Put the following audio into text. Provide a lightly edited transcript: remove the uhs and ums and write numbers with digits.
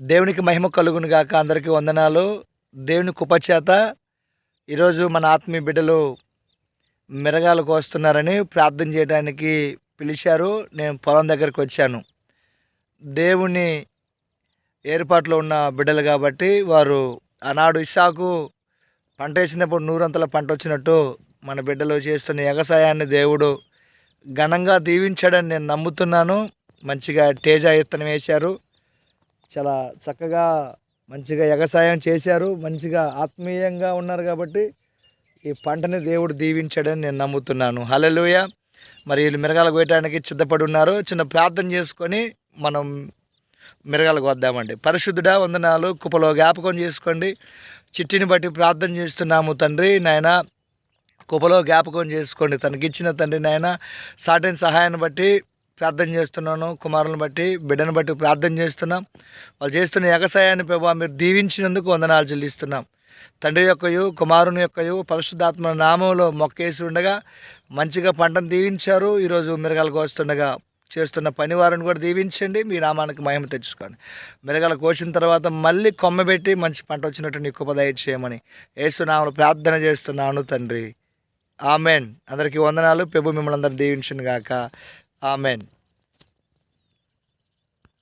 దేవునికి మహిమ కలుగును గాక. అందరికీ వందనాలు. దేవుని కృపచేత ఈరోజు మన ఆత్మీయ బిడ్డలు మిరగాలు కోస్తున్నారని ప్రార్థన చేయడానికి పిలిచారు. నేను పొలం దగ్గరికి వచ్చాను. దేవుని ఏర్పాట్లో ఉన్న బిడ్డలు కాబట్టి వారు ఆనాడు ఇస్సాకు పంటేసినప్పుడు నూరంతల పంట వచ్చినట్టు మన బిడ్డలు చేస్తున్న ఎగసాయాన్ని దేవుడు ఘనంగా దీవించాడని నేను నమ్ముతున్నాను. మంచిగా తేజ విత్తనం వేశారు. చాలా చక్కగా మంచిగా ఎగసాయం చేశారు. మంచిగా ఆత్మీయంగా ఉన్నారు కాబట్టి ఈ పంటని దేవుడు దీవించాడని నేను నమ్ముతున్నాను. హల్లెలూయా. మరి వీళ్ళు మిరగాలు కోయటానికి సిద్ధపడి ఉన్నారు. చిన్న ప్రార్థన చేసుకొని మనం మిరగాలు కోద్దామండి. పరిశుద్ధుడా, వందనాలు. కృపలో జ్ఞాపకం చేసుకోండి. చిట్టిని బట్టి ప్రార్థన చేస్తున్నాము తండ్రి. నాయన కృపలో జ్ఞాపకం చేసుకోండి. తనకిచ్చిన తండ్రి నాయన సాటిన సహాయాన్ని బట్టి ప్రార్థన చేస్తున్నాను. కుమారులను బట్టి బిడ్డను బట్టి ప్రార్థన చేస్తున్నాం. వాళ్ళు చేస్తున్న ఎగసాయాన్ని ప్రభావ మీరు దీవించినందుకు వందనాలు చెల్లిస్తున్నాం. తండ్రి యొక్కయు కుమారుని యొక్కయు పరిశుద్ధాత్మ నామంలో మొక్కేసి ఉండగా మంచిగా పంటను దీవించారు. ఈరోజు మిరగాలు కోస్తుండగా చేస్తున్న పని వారిని కూడా దీవించండి. మీ నామానికి మహిమ తెచ్చుకోండి. మిరగాలు కోసిన తర్వాత మళ్ళీ కొమ్మబెట్టి మంచి పంట వచ్చినట్టు నీ కృప దయచేయమని యేసునామములో ప్రార్థన చేస్తున్నాను తండ్రి. ఆమెన్. అందరికీ వందనాలు. ప్రభు మిమ్మల్ని అందరూ దీవించును గాక. ఆమెన్.